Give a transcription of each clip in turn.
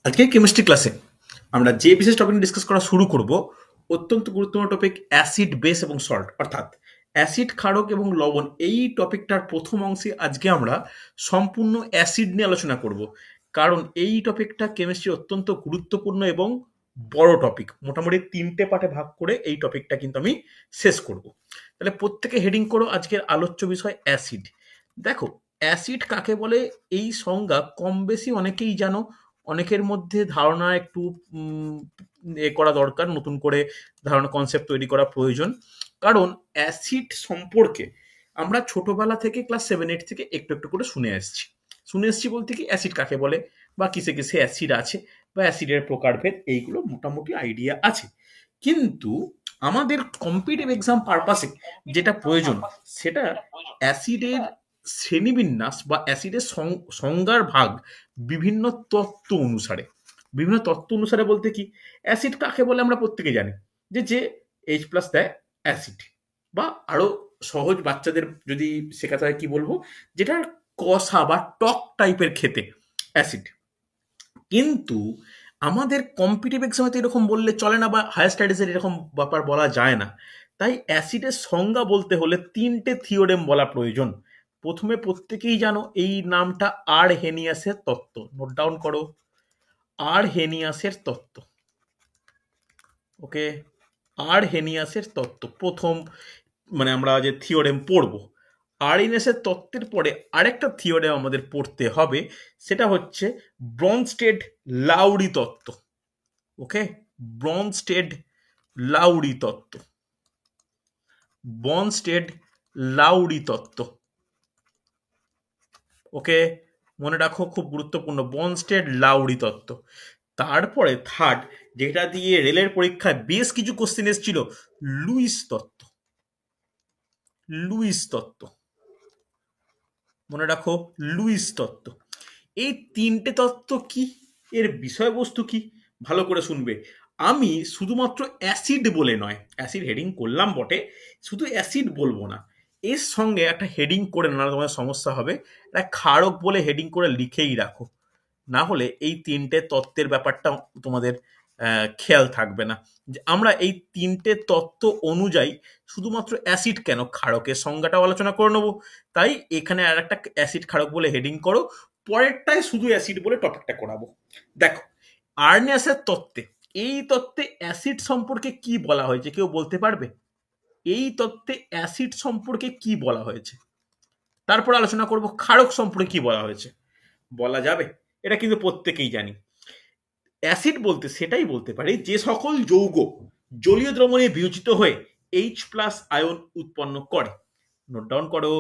আজকে কেমিস্ট্রি ক্লাসে আমরা যে বিশেষ টপিক ডিসকাস করা শুরু করব অত্যন্ত গুরুত্বপূর্ণ টপিক অ্যাসিড বেস এবং সল্ট অর্থাৎ অ্যাসিড ক্ষারক এবং লবণ এই টপিকটার প্রথম অংশে আজকে আমরা সম্পূর্ণ অ্যাসিড নিয়ে আলোচনা করব কারণ এই টপিকটা কেমিস্ট্রি অত্যন্ত গুরুত্বপূর্ণ এবং বড় টপিক মোটামুটি 3টে পার্টে ভাগ করে এই টপিকটা কিন্তু আমি শেষ করব তাহলে প্রত্যেকে হেডিং করো আজকের আলোচ্য বিষয় অ্যাসিড দেখো অ্যাসিড কাকে বলে এই সংজ্ঞা কম বেশি অনেকেই জানো অনেকের মধ্যে ধারণা একটু করা দরকার নতুন করে ধারণা কনসেপ্ট তৈরি করা প্রয়োজন কারণ অ্যাসিড সম্পর্কে আমরা ছোটবেলা থেকে ক্লাস 7-8 থেকে একটু একটু করে শুনে এসছি বলতে কি অ্যাসিড কাকে বলে বা কিসে কিসে অ্যাসিড আছে বা অ্যাসিডের প্রকারভেদ এইগুলো মোটামুটি আইডিয়া আছে কিন্তু আমাদের কম্পিটিটিভ এক্সাম পারপাসে যেটা প্রয়োজন সেটা অ্যাসিডের শ্রেণীবিন্যাস বা অ্যাসিডের সংজ্ঞার ভাগ বিভিন্ন তত্ত্ব অনুসারে বলতে কি অ্যাসিড কাকে বলে আমরা প্রত্যেকে জানি যে এইচ প্লাস দেয় অ্যাসিড বা আরো সহজ বাচ্চাদের যদি শেখাতে হয় কি বলবো যেটা কষা বা টক টাইপের খেতে অ্যাসিড কিন্তু আমাদের কম্পিটিটিভ এক্সামে তো এরকম বললে চলে না বা হায়ার স্টাডিজের এরকম ব্যাপার বলা যায় না তাই অ্যাসিডের সংজ্ঞা বলতে হলে 3টে থিওরেম বলা প্রয়োজন প্রথমে প্রত্যেকেই জানো এই নামটা আরহেনিয়াসের তত্ত্ব নোট ডাউন করো আরহেনিয়াসের তত্ত্ব ওকে আরহেনিয়াসের তত্ত্ব প্রথম মানে আমরা যে থিওরেম পড়বো আরহেনিয়াসের তত্ত্বের পরে আরেকটা থিওরেম আমাদের পড়তে হবে সেটা হচ্ছে ব্রনস্টেড লাউরি তত্ত্ব ওকে ব্রনস্টেড লাউরি তত্ত্ব বনস্টেড লাউরি তত্ত্ব ওকে মনে রাখো খুব গুরুত্বপূর্ণ বনস্টেড লাউরি তত্ত্ব তারপরে থার্ড যেটা দিয়ে রেলের পরীক্ষায় বেশ কিছু কোশ্চেন এসেছিল লুইস তত্ত্ব মনে রাখো লুইস তত্ত্ব এই 3টে তত্ত্ব কি এর বিষয়বস্তু কি ভালো করে শুনবে আমি শুধুমাত্র অ্যাসিড বলে নয় অ্যাসিড হেডিং করলাম বটে শুধু অ্যাসিড বলবো না এর সঙ্গে একটা হেডিং করে না তোমার সমস্যা হবে একটা ক্ষারক বলে হেডিং করে লিখেই রাখো না হলে এই 3টে তত্ত্বের ব্যাপারটা তোমাদের খেয়াল থাকবে না যে আমরা এই 3টে তত্ত্ব অনুযায়ী শুধুমাত্র অ্যাসিড কেন ক্ষারকের সংজ্ঞাটাও আলোচনা করে নেবো তাই এখানে আর একটা অ্যাসিড ক্ষারক বলে হেডিং করো পরেরটায় শুধু অ্যাসিড বলে টপিকটা করাবো দেখো আর্নিয়াসের তত্ত্বে এই তত্ত্বে অ্যাসিড সম্পর্কে কি বলা হয়েছে কেউ বলতে পারবে এই তত্ত্বে অ্যাসিড সম্পর্কে কি বলা হয়েছে তারপর আলোচনা করব ক্ষারক সম্পর্কে কি বলা হয়েছে বলা যাবে এটা কিন্তু প্রত্যেকেই জানি অ্যাসিড বলতে সেটাই বলতে পারি যে সকল যৌগ জলীয় দ্রবণে বিয়োজিত হয়ে এইচ প্লাস আয়ন উৎপন্ন করে নোট ডাউন করো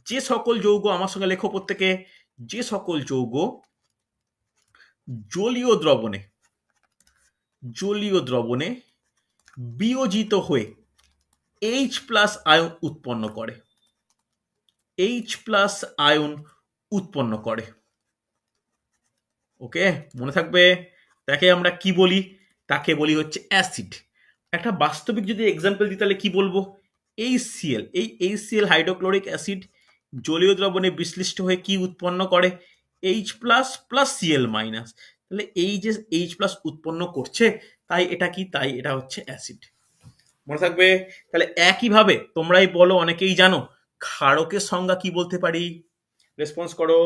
যে সকল যৌগ আমার সঙ্গে লেখো প্রত্যেকে যে সকল যৌগ জলীয় দ্রবণে বিয়োজিত হয়ে এইচ প্লাস আয়ন উৎপন্ন করে ওকে মনে থাকবে তাকে আমরা কি বলি তাকে বলি হচ্ছে অ্যাসিড একটা বাস্তবিক যদি এক্সাম্পল দিই তাহলে কি বলবো HCl এই HCl হাইড্রোক্লোরিক অ্যাসিড জলীয় দ্রবণে বিশ্লিষ্ট হয়ে কি উৎপন্ন করে H plus plus Cl minus তাহলে এই যে H প্লাস উৎপন্ন করছে তাই এটা কি তাই এটা হচ্ছে অ্যাসিড মনে থাকবে তাহলে একইভাবে তোমরাই বলো অনেকেই জানো ক্ষারকের সংজ্ঞা কি বলতে পারি রেসপন্স করো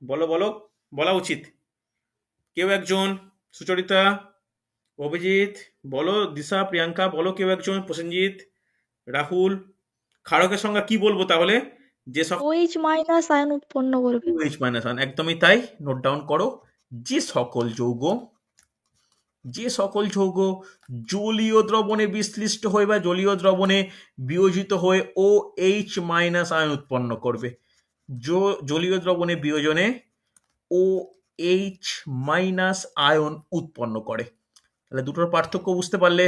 বলো বলা উচিত কেউ একজন সুচরিতা অভিজিৎ বলো দিশা প্রিয়াঙ্কা বলো কেউ একজন প্রসেনজিৎ রাহুল ক্ষারকের সংজ্ঞা কি বলবো তাহলে যে সব OH মাইনাস আয়ন উৎপন্ন করবে OH মাইনাস আয়ন একদমই তাই নোট ডাউন করো যে সকল জলীয় দ্রবণে বিশ্লিষ্ট হয়ে বা জলীয় দ্রবণে বিয়োজিত হয়ে OH মাইনাস আয়ন উৎপন্ন করবে জলীয় দ্রবণে বিয়োজনে OH মাইনাস আয়ন উৎপন্ন করে তাহলে দুটোর পার্থক্য বুঝতে পারলে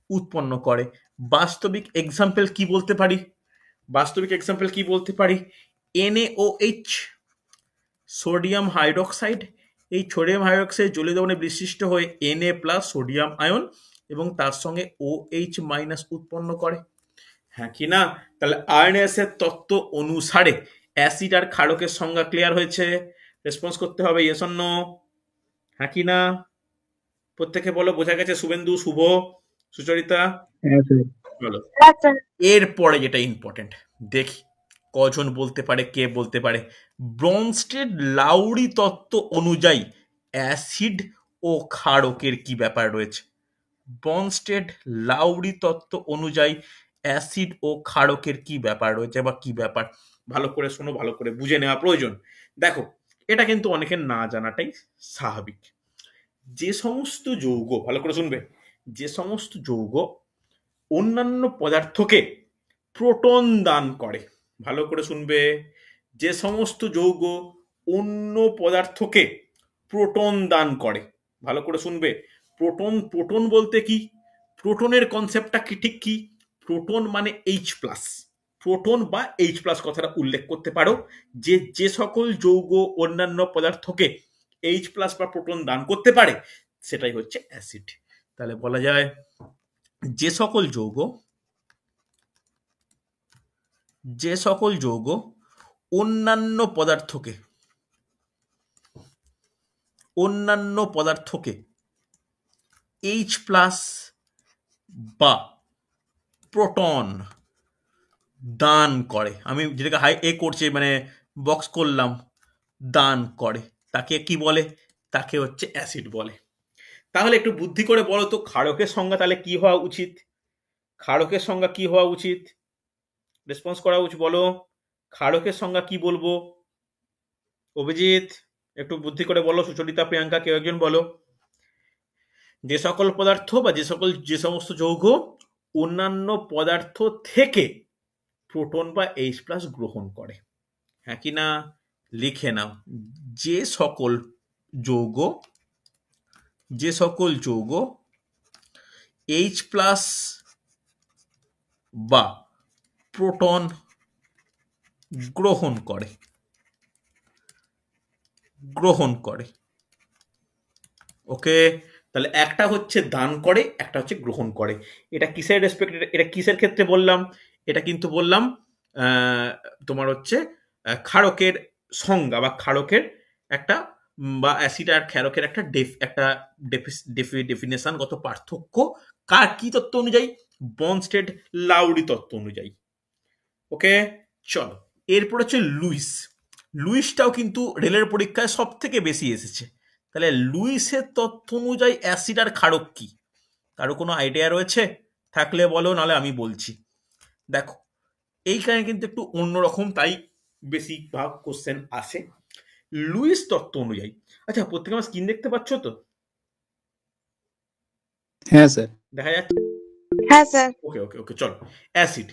উৎপন্ন করে বাস্তবিক এক্সাম্পল কি বলতে পারি NaOH সোডিয়াম হাইড্রোক্সাইড এই সোডিয়াম হাইড্রোক্সাইড জলীয় দ্রবণে বিশিষ্ট হয়ে Na প্লাস সোডিয়াম আয়ন এবং তার সঙ্গে OH মাইনাস উৎপন্ন করে হ্যাঁ কি না তাহলে আর্নেসের তত্ত্ব অনুসারে অ্যাসিড আর ক্ষারকের সংজ্ঞা ক্লিয়ার হয়েছে রেসপন্স করতে হবে ইয়েস অর নো হ্যাঁ কি না? প্রত্যেকে বলো, বোঝা গেছে? শুভেন্দু, শুভ, সুচরিতা, হ্যাঁ স্যার। বলো। হ্যাঁ স্যার। এরপরে যেটা ইম্পর্টেন্ট, দেখি কজন বলতে পারে, কে বলতে পারে। ব্রনস্টেড লাউরি তত্ত্ব অনুযায়ী অ্যাসিড ও ক্ষারকের কি ব্যাপার রয়েছে? ব্রনস্টেড লাউরি তত্ত্ব অনুযায়ী অ্যাসিড ও ক্ষারকের কি ব্যাপার রয়েছে, বা কি ব্যাপার? ভালো করে শোনো, ভালো করে বুঝে নেওয়া প্রয়োজন। দেখো, এটা কিন্তু অনেকের না জানাটাই স্বাভাবিক। যে সমস্ত যৌগ, ভালো করে শুনবে, যে সমস্ত যৌগ অন্যান্য পদার্থকে প্রোটন দান করে, ভালো করে শুনবে, যে সমস্ত যৌগ অন্য পদার্থকে প্রোটন দান করে, ভালো করে শুনবে। প্রোটন, প্রোটন বলতে কি, প্রোটনের কনসেপ্টটা কি, ঠিক কি? প্রোটন মানে এইচ প্লাস, প্রোটন বা এইচ প্লাস কথাটা উল্লেখ করতে পারো, যে যে সকল যৌগ অন্যান্য পদার্থকে এইচ প্লাস বা প্রোটন দান করতে পারে সেটাই হচ্ছে অ্যাসিড। তাহলে বলা যায় যে সকল যৌগ, যে সকল যৌগ অন্যান্য পদার্থকে, অন্যান্য পদার্থকে এইচ প্লাস বা প্রোটন দান করে, আমি যেটাকে হাই এ করছি মানে বক্স করলাম, দান করে, তাকে কি বলে? তাকে হচ্ছে অ্যাসিড বলে। তাহলে একটু বুদ্ধি করে বলো তো, ক্ষারকের সংজ্ঞা তাহলে কি হওয়া উচিত? ক্ষারকের সংজ্ঞা কি হওয়া উচিত? রেসপন্স করা উচিত, বলো। ক্ষারকের সংজ্ঞা কি বলবো? অভিজিৎ, একটু বুদ্ধি করে বলো। সুচরিতা, প্রিয়াঙ্কা, কেউ একজন বলো। যে সকল পদার্থ বা যে সমস্ত যৌগ অন্যান্য পদার্থ থেকে প্রোটন বা এইচ প্লাস গ্রহণ করে, হ্যাঁ কি না? লিখে নাও। যে সকল যৌগ, যে সকল যৌগ এইচ প্লাস বা প্রোটন গ্রহণ করে, গ্রহণ করে। ওকে, তাহলে একটা হচ্ছে দান করে, একটা হচ্ছে গ্রহণ করে। এটা কিসের রেসপেক্ট, এটা কিসের ক্ষেত্রে বললাম? এটা কিন্তু বললাম তোমার হচ্ছে ক্ষারকের সংজ্ঞা বা ক্ষারকের একটা বা অ্যাসিড আর ক্ষারকের একটা ডেফিনেশনগত পার্থক্য, কার কি তত্ত্ব অনুযায়ী? বনস্টেড লাউরি তত্ত্ব অনুযায়ী। ওকে, চলো। এরপর হচ্ছে লুইস। লুইসটাও কিন্তু রেলের পরীক্ষায় সব থেকে বেশি এসেছে। তাহলে লুইসের তথ্য অনুযায়ী অ্যাসিড আর ক্ষারক কি? কারো কোনো আইডিয়া রয়েছে? থাকলে বলো, নাহলে আমি বলছি। দেখো, এইখানে কিন্তু একটু অন্যরকম, তাই বেশিরভাগ কোশ্চেন আসে। লুইস তত্ত্ব অনুযায়ী, আচ্ছা প্রত্যেকে আমার স্ক্রিন দেখতে পাচ্ছ তো? হ্যাঁ স্যার। দেখা যাচ্ছে? হ্যাঁ স্যার। ওকে ওকে ওকে, চলো। অ্যাসিড,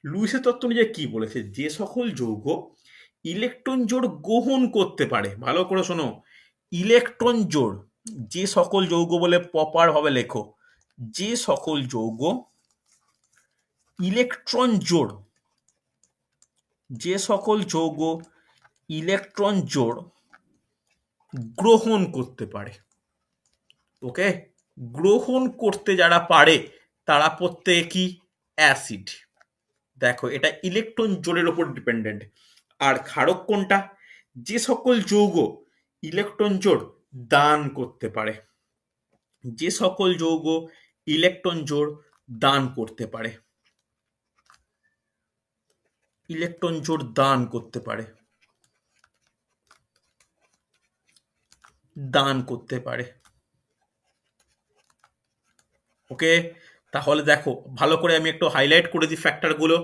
লুইসের তত্ত্ব অনুযায়ী কি বলেছে? যে সকল যৌগ ইলেকট্রন জোড় গ্রহণ করতে পারে, ভালো করে শোনো, ইলেকট্রন জোড়, যে সকল যৌগ বলে প্রপার ভাবে লেখো, যে সকল যৌগ ইলেকট্রন জোড়, যে সকল যৌগ ইলেকট্রন জোড় গ্রহণ করতে পারে। ওকে, গ্রহণ করতে যারা পারে তারা প্রত্যেকে কি? অ্যাসিড। দেখো, এটা ইলেকট্রন জোড়ের উপর ডিপেন্ডেন্ট। আর ক্ষারক কোনটা? যে সকল যৌগ ইলেকট্রন জোড় দান করতে পারে, যে সকল যৌগ ইলেকট্রন জোড় দান করতে পারে, ইলেকট্রন জোড় দান করতে পারে, দান করতে পারে। ওকে, তাহলে দেখো ভালো করে আমি একটু হাইলাইট করে দিই ফ্যাক্টরগুলো।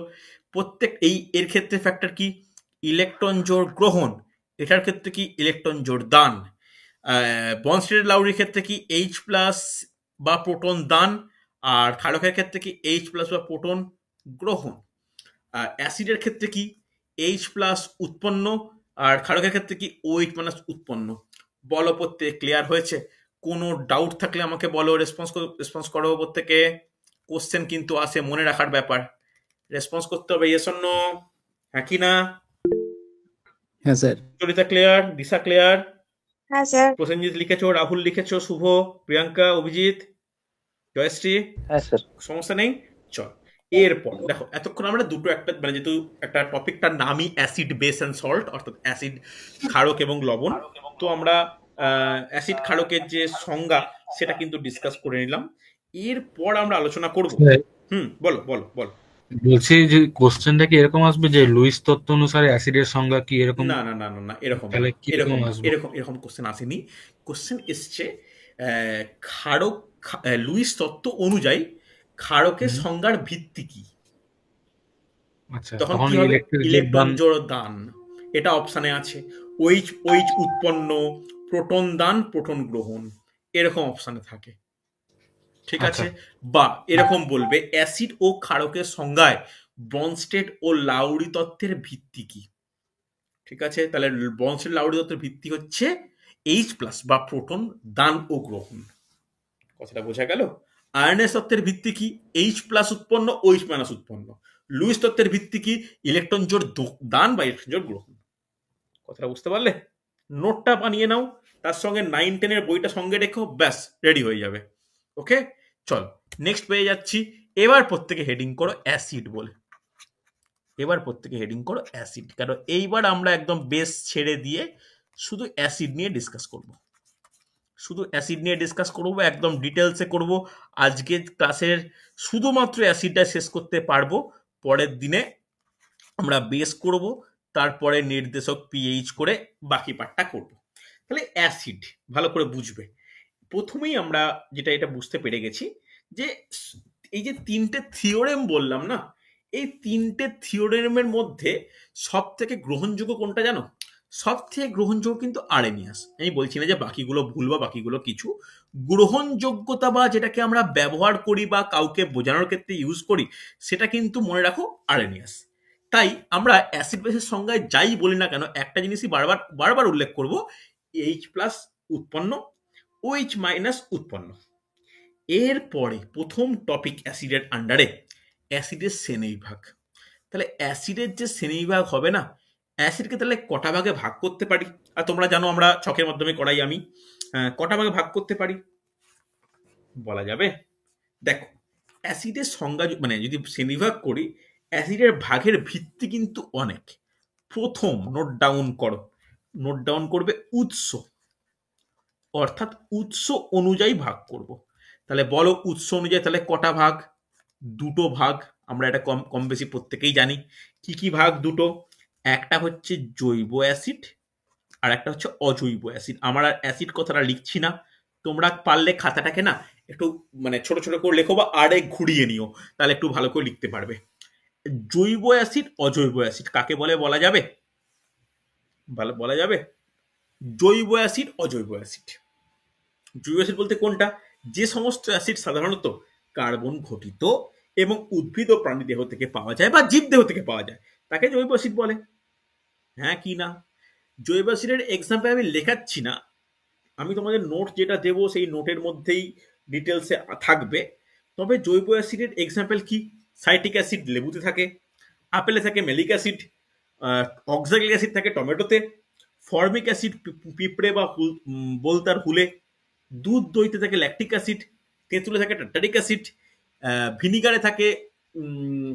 প্রত্যেক এর ক্ষেত্রে ফ্যাক্টর কি? ইলেকট্রন জোড় গ্রহণ, এটার ক্ষেত্রে কি? ইলেকট্রন জোড় দান। বনস্টেড লাউরির ক্ষেত্রে কি? এইচ প্লাস বা প্রোটন দান। আর ক্ষারকের ক্ষেত্রে কি? এইচ প্লাস বা প্রোটন গ্রহণ। আর অ্যাসিডের ক্ষেত্রে কি? এইচ প্লাস উৎপন্ন, আর ক্ষারকের ক্ষেত্রে কি? OH মাইনাস উৎপন্ন। বলো, প্রত্যেক ক্লিয়ার হয়েছে? কোনো ডাউট থাকলে আমাকে বলো, রেসপন্স করো প্রত্যেকে। কোশ্চেন কিন্তু আসে, মনে রাখার ব্যাপার, রেসপন্স করতে হবে। Yes or no? হ্যাঁ কি না? হ্যাঁ sir. Charita clear? Disha clear? হ্যাঁ স্যার। প্রসেনজিৎ লিখেছো, রাহুল লিখেছো, শুভ, প্রিয়াঙ্কা, অভিজিৎ, জয়শ্রী, হ্যাঁ স্যার। সমস্যা নেই। চল, এরপর দেখো, এতক্ষণ আমরা দুটো একটা মানে যেহেতু একটা টপিকটার নামই অ্যাসিড বেস অ্যান্ড সল্ট, অর্থাৎ অ্যাসিড, ক্ষারক এবং লবণ, তো আমরা অ্যাসিড ক্ষারকের যে সংজ্ঞা সেটা কিন্তু ডিসকাস করে নিলাম। এরপর আমরা আলোচনা করব। স্যার, বলো বলো বলো। বলছি যে কোশ্চেনটা কি এরকম আসবে যে লুইস তত্ত্ব অনুসারে অ্যাসিডের সংজ্ঞা কি এরকম? না না না না না, এরকম না, তাহলে কিরকম এরকম না, আসবে? এরকম এরকম কোশ্চেন আসেনি। কোশ্চেন এসছে ক্ষারক, লুইস তত্ত্ব অনুযায়ী ক্ষারকের হুম, সংজ্ঞার ভিত্তি কি। আচ্ছা, তখন তখন কি হবে? ইলেকট্রিক ইলেকট্রন যোগদান। জোড় দান, এটা অপশানে আছে। ওইচ ওইচ উৎপন্ন, প্রোটন দান, প্রোটন গ্রহণ, এরকম অপশানে থাকে। ঠিক আচ্ছা, আছে। বা এরকম বলবে অ্যাসিড ও ক্ষারকের সংজ্ঞায় ব্রনস্টেড ও লাউরি তত্ত্বের ভিত্তি কি। ঠিক আছে, তাহলে ব্রনস্টেড লাউরি তত্ত্বের ভিত্তি হচ্ছে এইচ প্লাস বা প্রোটন দান ও গ্রহণ। কথাটা বোঝা গেল? আয়নের তত্ত্বের ভিত্তি কি? এইচ প্লাস উৎপন্ন, ওইচ মাইনাস উৎপন্ন। লুইস তত্ত্বের ভিত্তি কি? ইলেকট্রন জোড় দান বা ইলেকট্রন জোড় গ্রহণ। কথাটা বুঝতে পারলে? নোটটা বানিয়ে নাও, তার সঙ্গে 9-10 বইটা সঙ্গে রেখো, ব্যাস রেডি হয়ে যাবে। ওকে, চল নেক্সট পেয়ে যাচ্ছি। এবার প্রত্যেকে হেডিং করো অ্যাসিড বলে। এবার প্রত্যেকে হেডিং করো অ্যাসিড, কারণ এইবার আমরা একদম বেস ছেড়ে দিয়ে শুধু অ্যাসিড নিয়ে ডিসকাস করব। শুধু অ্যাসিড নিয়ে ডিসকাস করবো, একদম ডিটেলসে করব। আজকের ক্লাসের শুধুমাত্র অ্যাসিডটা শেষ করতে পারবো, পরের দিনে আমরা বেস করব, তারপরে নির্দেশক পিএইচ করে বাকি পার্টটা করব। তাহলে অ্যাসিড ভালো করে বুঝবে। প্রথমেই আমরা যেটা এটা বুঝতে পেরে গেছি যে এই যে তিনটে থিওরেম বললাম না, এই তিনটে থিওরেমের মধ্যে সব থেকে গ্রহণযোগ্য কোনটা জানো? সব থেকে গ্রহণযোগ্য কিন্তু আরেনিয়াস। আমি বলছি না যে বাকিগুলো ভুল বা বাকিগুলো কিছু। গ্রহণযোগ্যতা বা যেটাকে আমরা ব্যবহার করি বা কাউকে বোঝানোর ক্ষেত্রে ইউজ করি, সেটা কিন্তু মনে রাখো আরেনিয়াস। তাই আমরা অ্যাসিড বেসের সংজ্ঞায় যাই বলি না কেন, একটা জিনিসই বারবার বারবার উল্লেখ করব, এইচ প্লাস উৎপন্ন, OH মাইনাস উৎপন্ন। এরপরে প্রথম টপিক অ্যাসিডের আন্ডারে অ্যাসিডের শ্রেণীবিভাগ। তাহলে অ্যাসিডের যে শ্রেণীবিভাগ হবে না, অ্যাসিডকে তাহলে কটা ভাগে ভাগ করতে পারি? আর তোমরা জানো আমরা ছকের মাধ্যমে করাই আমি। কটা ভাগে ভাগ করতে পারি বলা যাবে? দেখো, অ্যাসিডের সংজ্ঞা মানে যদি শ্রেণীবিভাগ করি, অ্যাসিডের ভাগের ভিত্তি কিন্তু অনেক। প্রথম নোট ডাউন করো, নোট ডাউন করবে উৎস, অর্থাৎ উৎস অনুযায়ী ভাগ করব। তাহলে বলো উৎস অনুযায়ী তাহলে কটা ভাগ? দুটো ভাগ। আমরা এটা কম কম বেশি প্রত্যেকেই জানি। কি কি ভাগ দুটো? একটা হচ্ছে জৈব অ্যাসিড আর একটা হচ্ছে অজৈব অ্যাসিড। আমার আর অ্যাসিড কথাটা লিখছি না, তোমরা পারলে খাতাটাকে না একটু মানে ছোট ছোট করে লেখো বা আরে ঘুরিয়ে নিও, তাহলে একটু ভালো করে লিখতে পারবে। জৈব অ্যাসিড অজৈব অ্যাসিড কাকে বলে বলা যাবে? ভালো বলা যাবে? জৈব অ্যাসিড অজৈব অ্যাসিড। জৈব অ্যাসিড বলতে কোনটা? যে সমস্ত অ্যাসিড সাধারণত কার্বন ঘটিত এবং উদ্ভিদ ও প্রাণী দেহ থেকে পাওয়া যায় বা জীব দেহ থেকে পাওয়া যায়, তাকে জৈব অ্যাসিড বলে। হ্যাঁ কি না? জৈব অ্যাসিডের এক্সাম্পল আমি লেখাচ্ছি না, আমি তোমাদের নোট যেটা দেবো সেই নোটের মধ্যেই ডিটেলসে থাকবে। তবে জৈব অ্যাসিডের এক্সাম্পল কি? সাইট্রিক অ্যাসিড লেবুতে থাকে, আপেলে থাকে মেলিক অ্যাসিড, অক্সালিক অ্যাসিড থাকে টমেটোতে, ফর্মিক অ্যাসিড পিঁপড়ে বা বোলতার হুলে, দুধ দইতে থাকে ল্যাকটিক অ্যাসিড, তেঁতুলে থাকে টার্টারিক অ্যাসিড, ভিনিগারে থাকে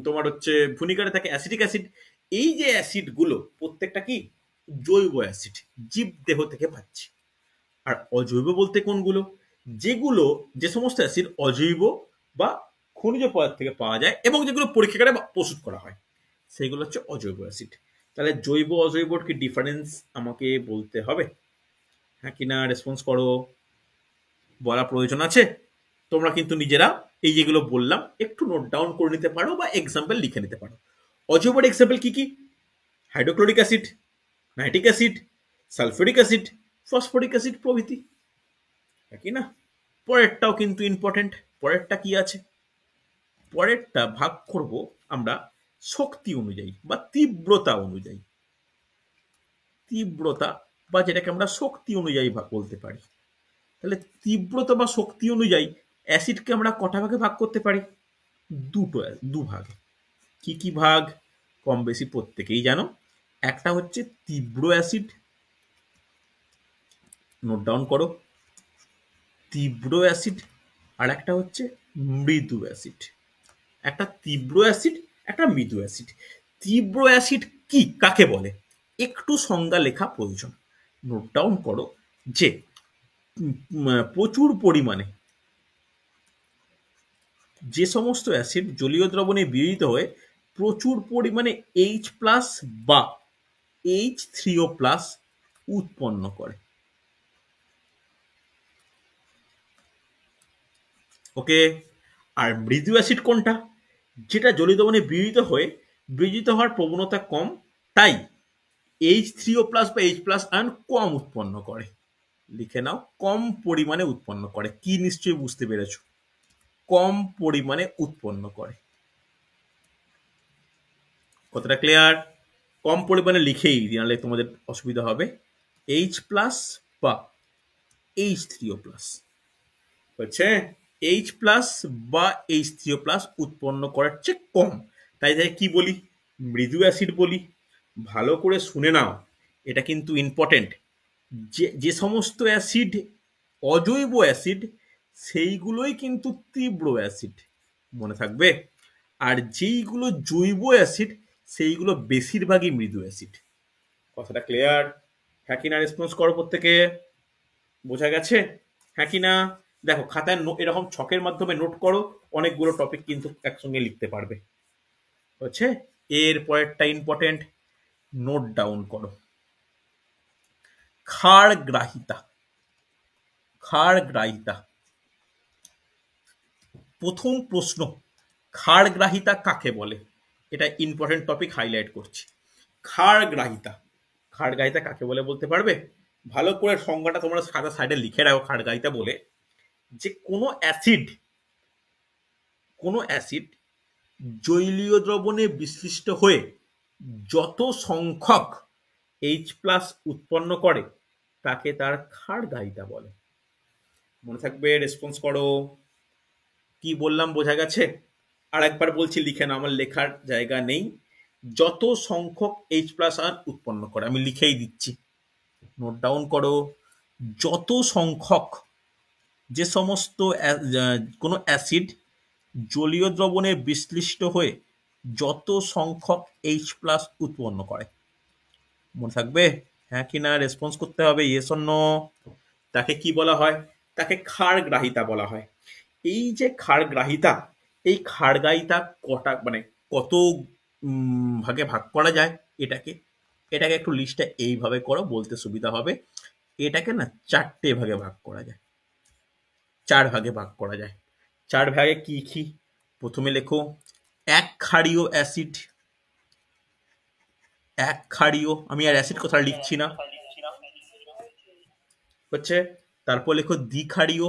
তোমার হচ্ছে ভিনিগারে থাকে অ্যাসিটিক অ্যাসিড। এই যে অ্যাসিডগুলো প্রত্যেকটা কি জৈব অ্যাসিড, জীব দেহ থেকে পাচ্ছি। আর অজৈব বলতে কোনগুলো? যেগুলো যে সমস্ত অ্যাসিড অজৈব বা খনিজ পদার্থ থেকে পাওয়া যায় এবং যেগুলো পরীক্ষাগারে প্রস্তুত করা হয়, সেগুলো হচ্ছে অজৈব অ্যাসিড। তাহলে জৈব অজৈবর কি ডিফারেন্স আমাকে বলতে হবে? হ্যাঁ কি না রেসপন্স করো, বলা প্রয়োজন আছে? তোমরা কিন্তু নিজেরা এই যেগুলো বললাম একটু নোট ডাউন করে নিতে পারো বা এক্সাম্পল লিখে নিতে পারো। অজৈবর এক্সাম্পল কি কি? Hydrochloric acid, nitric acid, sulphuric acid, phosphoric acid প্রভৃতি। কি না? পরেরটাও কিন্তু ইম্পর্টেন্ট। পরেরটা কি আছে? পরেরটা ভাগ করব আমরা শক্তি অনুযায়ী বা তীব্রতা অনুযায়ী। তীব্রতা বা যেটাকে আমরা শক্তি অনুযায়ী ভাগ বলতে পারি। তাহলে তীব্রতা বা শক্তি অনুযায়ী অ্যাসিডকে আমরা কটা ভাগে ভাগ করতে পারি? দু ভাগে। কি কি ভাগ? কম বেশি প্রত্যেকেই জানো। একটা হচ্ছে তীব্র অ্যাসিড, নোট ডাউন করো, তীব্র অ্যাসিড। আর একটা হচ্ছে মৃদু অ্যাসিড। একটা তীব্র অ্যাসিড, একটা মৃদু অ্যাসিড। তীব্র অ্যাসিড কি কাকে বলে একটু সংজ্ঞা লেখা প্রয়োজন। নোট ডাউন করো যে প্রচুর পরিমাণে যে সমস্ত অ্যাসিড জলীয় দ্রবণে বিয়োজিত হয়ে প্রচুর পরিমাণে H প্লাস বা H3O প্লাস উৎপন্ন করে। ওকে, আর মৃদু অ্যাসিড কোনটা? যেটা জলীয় দ্রবণে বিয়োজিত হওয়ার প্রবণতা কম, তাই H3O প্লাস বা H প্লাস আয়ন কম উৎপন্ন করে। লিখে নাও, কম পরিমাণে উৎপন্ন করে। কি নিশ্চয়ই বুঝতে পেরেছো, কম পরিমাণে উৎপন্ন করে। কতটা ক্লিয়ার? কম পরিমাণে লিখেই দিই, নাহলে তোমাদের অসুবিধা হবে। H প্লাস বা H3O প্লাস হচ্ছে H প্লাস বা H3O প্লাস উৎপন্ন করার চেয়ে কম, তাই কি বলি? মৃদু অ্যাসিড বলি। ভালো করে শুনে নাও, এটা কিন্তু ইম্পর্টেন্ট। যে সমস্ত অ্যাসিড অজৈব অ্যাসিড সেইগুলোই কিন্তু তীব্র অ্যাসিড, মনে থাকবে। আর যেইগুলো জৈব অ্যাসিড সেইগুলো বেশিরভাগই মৃদু অ্যাসিড। কথাটা ক্লিয়ার? হ্যাঁ কি না রেসপন্স করো প্রত্যেকে? বোঝা গেছে? হ্যাঁ কি না? দেখো খাতায় এরকম ছকের মাধ্যমে নোট করো, অনেকগুলো টপিক কিন্তু একসঙ্গে লিখতে পারবে। হচ্ছে এর পরেরটা ইম্পর্টেন্ট, নোট ডাউন করো। ক্ষারগ্রাহিতা। ক্ষারগ্রাহিতা, প্রথম প্রশ্ন, ক্ষারগ্রাহিতা কাকে বলে? এটা ইম্পর্টেন্ট টপিক, হাইলাইট করছি। ক্ষারগ্রাহিতা, ক্ষারগ্রাহিতা কাকে বলে বলতে পারবে? ভালো করে সংজ্ঞাটা তোমরা সাদা সাইডে লিখে রাখো। ক্ষারগ্রাহিতা বলে যে কোনো অ্যাসিড জলীয় দ্রবণে বিশ্লিষ্ট হয়ে যত সংখ্যক H প্লাস উৎপন্ন করে তাকে তার ক্ষারগ্রাহিতা বলে। মনে থাকবে, রেসপন্স করো। কি বললাম বোঝা গেছে? আর একবার বলছি, লিখে না, আমার লেখার জায়গা নেই। যত সংখ্যক H প্লাস আয়ন উৎপন্ন করে, আমি লিখেই দিচ্ছি, নোট ডাউন করো। যত সংখ্যক, যে সমস্ত কোনো অ্যাসিড জলীয় দ্রবণে বিশ্লিষ্ট হয়ে যত সংখ্যক H প্লাস উৎপন্ন করে। মনে থাকবে? হ্যাঁ কি না রেসপন্স করতে হবে, ইয়েস অর নো। তাকে কি বলা হয়? তাকে ক্ষারগ্রাহিতা বলা হয়। এই যে ক্ষারগ্রাহিতা, এই ক্ষারগ্রাহিতা কটা, মানে কত ভাগে ভাগ করা যায় এটাকে একটু লিস্টটা এইভাবে করো, বলতে সুবিধা হবে। এটাকে না 4টে ভাগে ভাগ করা যায়, 4 ভাগে ভাগ করা যায়। 4 ভাগে কি কি? প্রথমে লেখো এক ক্ষারীয় অ্যাসিড। এক ক্ষারীয়, আমি আর অ্যাসিড কথা লিখছি না, হচ্ছে। তারপর লেখো দ্বিক্ষারীয়,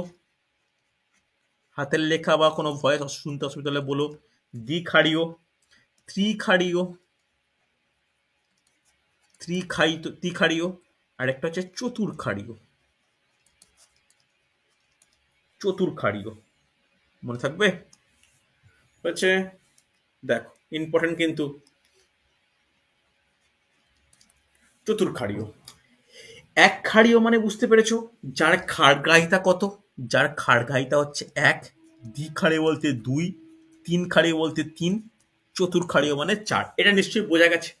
হাতের লেখা বা কোনো ভয়েস শুনতে অসুবিধা হলে বলো। দ্বিক্ষারীয়, ত্রিক্ষারীয়, ত্রিক্ষারীয়, আর একটা হচ্ছে চতুর্ক্ষারীয়। চতুর্ক্ষারীয়, মনে থাকবে? হচ্ছে দেখো ইম্পর্টেন্ট কিন্তু। চতুর্ক্ষারীয়, এক ক্ষারীয় মানে বুঝতে পেরেছো, যার ক্ষারগ্রাহিতা কত? যার ক্ষারগ্রাহিতা হচ্ছে 1, দ্বিক্ষারীয় বলতে 2, তিনক্ষারীয় বলতে 3, চতুর্ক্ষারীয় মানে 4। এটা নিশ্চয়ই বোঝা গেছে।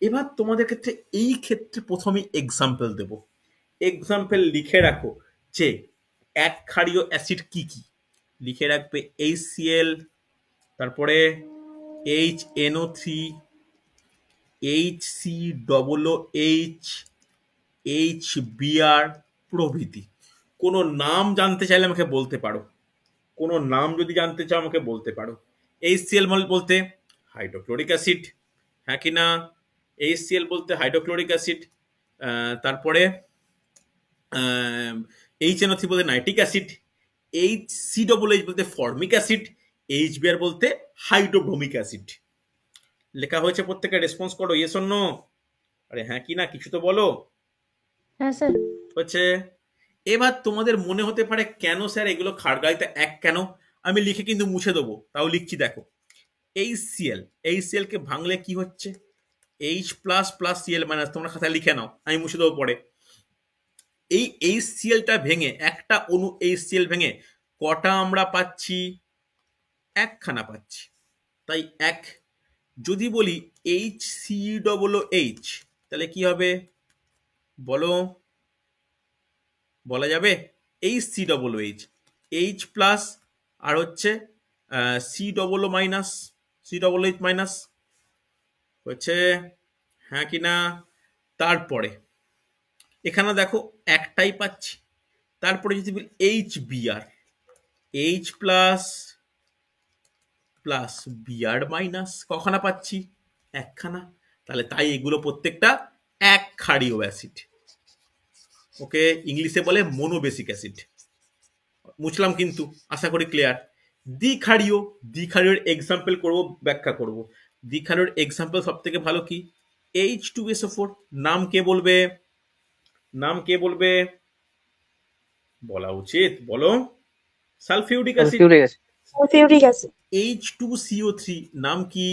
এবার তোমাদের ক্ষেত্রে এই ক্ষেত্রে প্রথমে এক্সাম্পল দেব। এক্সাম্পল লিখে রাখো যে এক ক্ষারীয় অ্যাসিড কি কি। লিখে রাখবে HCl, তারপরে HNO3, HCOOH, HBr প্রভৃতি। কোনো নাম জানতে চাইলে আমাকে বলতে পারো, কোনো নাম যদি জানতে চাও আমাকে বলতে পারো। HCl বলতে হাইড্রোক্লোরিক অ্যাসিড, হ্যাঁ কি না? HCl বলতে হাইড্রোক্লোরিক অ্যাসিড। তারপরে HNO3 বলতে নাইট্রিক অ্যাসিড, HCOOH বলতে ফর্মিক অ্যাসিড, HBr বলতে হাইড্রোব্রোমিক অ্যাসিড। লেখা হয়েছে? প্রত্যেকে রেসপন্স করো, ইয়েস অর নো। আরে হ্যাঁ কি না কিছু তো বলো। হ্যাঁ স্যার। হচ্ছে এবার তোমাদের মনে হতে পারে কেন স্যার এগুলো ক্ষারগ্রাহিতা এক কেন? আমি লিখে কিন্তু মুছে দেবো, তাও লিখছি দেখো। HCl কে ভাঙলে কি হচ্ছে? H plus plus Cl minus, তোমরা খাতায় লিখে নাও, আমি মুছে দেবো পরে। এই HClটা ভেঙে, একটা অণু HCl ভেঙে কটা আমরা পাচ্ছি? একখানা পাচ্ছি, তাই এক। যদি বলি HCOOH তাহলে কি হবে বলো? বলা যাবে? HCOOH, H প্লাস আর হচ্ছে COO মাইনাস হচ্ছে, হ্যাঁ কি না? তারপরে এখানে দেখো একটাই পাচ্ছি, তারপরে যদি বলি HBr, H plus plus BR minus কখানা পাচ্ছি? একখানা। তাহলে তাই এগুলো প্রত্যেকটা এক ক্ষারীয় অ্যাসিড। ওকে, ইংলিশে বলে মোনোবেসিক অ্যাসিড। মুছলাম কিন্তু, আশা করি ক্লিয়ার। দ্বিক্ষারীয় এক্সাম্পল করব, ব্যাখ্যা করব। দ্বিক্ষারীয় এক্সাম্পল সব থেকে ভালো কি? H2SO4। নাম কে বলবে? নাম কে বলবে? বলা উচিত, বলো। Sulphuric acid. Sulphuric acid. H2CO3 নাম কি?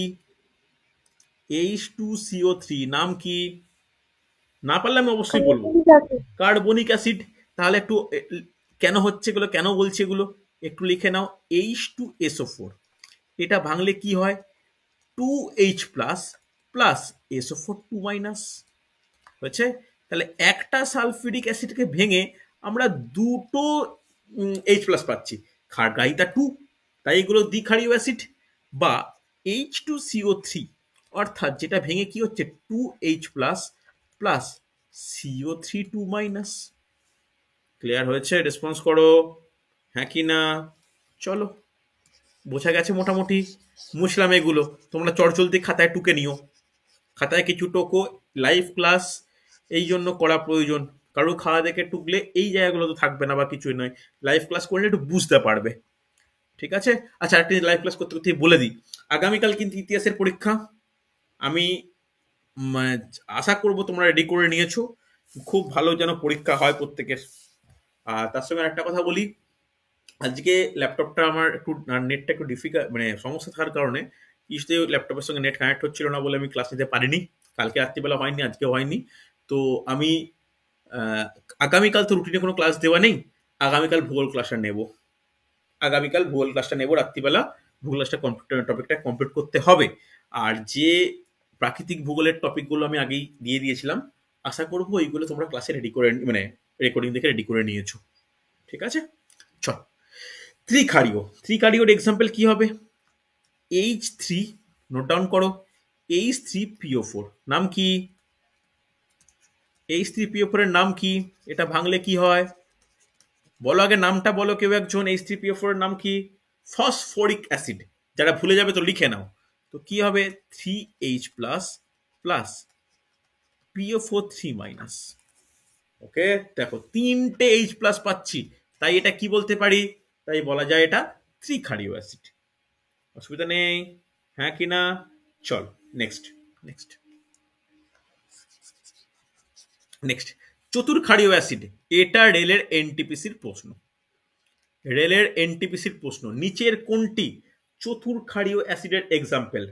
H2CO3 নাম কি? না পারলে আমি অবশ্যই বলবো। Carbonic acid. তাহলে একটু কেন হচ্ছে এগুলো, কেন বলছি এগুলো একটু লিখে নাও। H2SO4 এটা ভাঙলে কি হয়? 2H plus plus SO4 2 minus হয়েছে। তাহলে একটা সালফিউরিক অ্যাসিডকে ভেঙে আমরা দুটো H প্লাস পাচ্ছি, ক্ষারগ্রাহিতা 2, তাই এগুলো দ্বিক্ষারীয় অ্যাসিড। বা H2CO3 অর্থাৎ যেটা ভেঙে কি হচ্ছে 2H plus plus CO3 2 minus. Clear হয়েছে? রেসপন্স করো, হ্যাঁ কি না? চলো, বোঝা গেছে মোটামুটি। মুছলাম এগুলো, তোমরা চটজলদি খাতায় টুকে নিও। খাতায় কিছু টোকো, লাইভ ক্লাস এই জন্য করা প্রয়োজন। কারো খাওয়া দেখে টুকলে এই জায়গাগুলো তো থাকবে না বা কিছুই নয়, লাইভ ক্লাস করলে একটু বুঝতে পারবে। ঠিক আছে? আচ্ছা, একটা লাইভ ক্লাস করতে করতে বলে দিই, আগামীকাল কিন্তু ইতিহাসের পরীক্ষা। আমি আশা করব তোমরা রেডি করে নিয়েছো, খুব ভালো যেন পরীক্ষা হয় প্রত্যেকের। আর তার সঙ্গে একটা কথা বলি, আজকে ল্যাপটপটা আমার একটু নেটটা একটু ডিফিকাল্ট, মানে সমস্যা থাকার কারণে ইসতে ল্যাপটপের সঙ্গে নেট কানেক্ট হচ্ছিল না বলে আমি ক্লাস নিতে পারিনি। কালকে রাত্রিবেলা হয়নি, আজকেও হয়নি। তো আমি আগামীকাল তো রুটিনে কোনো ক্লাস দেওয়া নেই, আগামীকাল ভূগোল ক্লাসটা নেব। রাত্রিবেলা ভূগোল ক্লাসটা টপিকটা কমপ্লিট করতে হবে। আর যে প্রাকৃতিক ভূগোলের টপিকগুলো আমি আগেই দিয়ে দিয়েছিলাম, আশা করবো এইগুলো তোমরা ক্লাসে রেডি করে, মানে রেকর্ডিং দেখে রেডি করে নিয়েছো। ঠিক আছে? চল, ত্রিক্ষারীয় এক্সাম্পল কি হবে? H3, নোট ডাউন করো, H3PO4 নাম কি? H3PO4 এর নাম কি? এটা ভাঙলে কি হয় বলো, আগে নামটা বলো কেউ একজন। H3PO4 এর নাম কি? Phosphoric acid. যারা ভুলে যাবে তো লিখে নাও। তো কি হবে? 3H plus plus PO4 3 minus. ওকে, দেখো তিনটে H প্লাস পাচ্ছি, তাই এটা কি বলতে পারি? তাই বলা যায় এটা ত্রিক্ষারীয় অ্যাসিড। অসুবিধা নেই, হ্যাঁ কি না? চল নেক্সট। চতুর্ক্ষারীয় অ্যাসিড, এটা রেলের এনটিপিসির প্রশ্ন। নিচের কোনটি চতুর্ক্ষারীয় অ্যাসিডের এক্সাম্পল?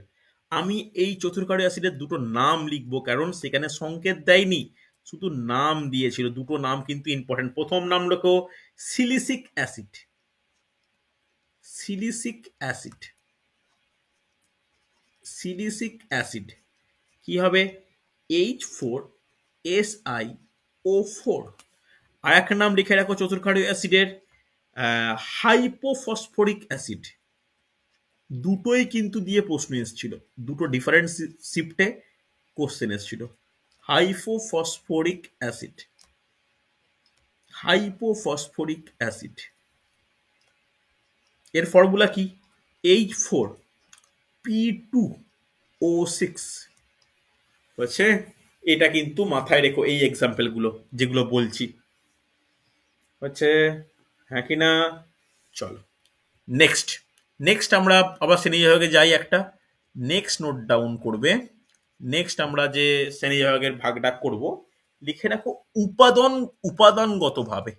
আমি এই চতুর্ক্ষারীয় অ্যাসিডের দুটো নাম লিখবো, কারণ সেখানে সংকেত দেয়নি, শুধু নাম দিয়েছিল। দুটো নাম কিন্তু ইম্পর্টেন্ট। প্রথম নাম লেখো সিলিসিক অ্যাসিড। কি হবে? H4SiO4। আর একটা নাম লিখে রাখো চতুর্ক্ষারীয় অ্যাসিডের, হাইপোফসফরিক অ্যাসিড। দুটোই কিন্তু দিয়ে প্রশ্ন এসেছিল, দুটো ডিফারেন্ট শিফটে কোশ্চেন এসেছিল। হাইপোফসফরিক অ্যাসিড এর ফর্মুলা কি? H4P2O6 হচ্ছে। এটা কিন্তু মাথায় রেখো, এই এক্সাম্পল গুলো যেগুলো বলছি হচ্ছে, হ্যাঁ কি না? চলো নেক্সট আমরা আবার শ্রেণী বিভাগে যাই। একটা নেক্সট নোট ডাউন করবে। নেক্সট আমরা যে শ্রেণী বিভাগের ভাগটা করব, লিখে রাখো উপাদানগতভাবে।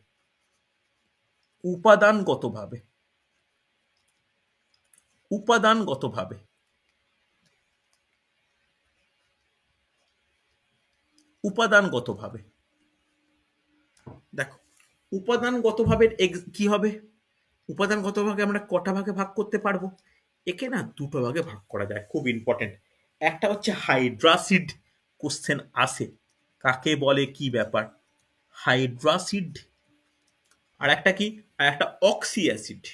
দেখো উপাদানগতভাবে কি হবে? উপাদানগতভাবে আমরা কটা ভাগে ভাগ করতে পারবো? একে না দুটো ভাগে ভাগ করা যায়, খুব ইম্পর্টেন্ট। একটা হচ্ছে হাইড্রাসিড, কোশ্চেন আসে কাকে বলে, কি ব্যাপার হাইড্রাসিড। আর একটা কি, আর একটা অক্সি অ্যাসিড।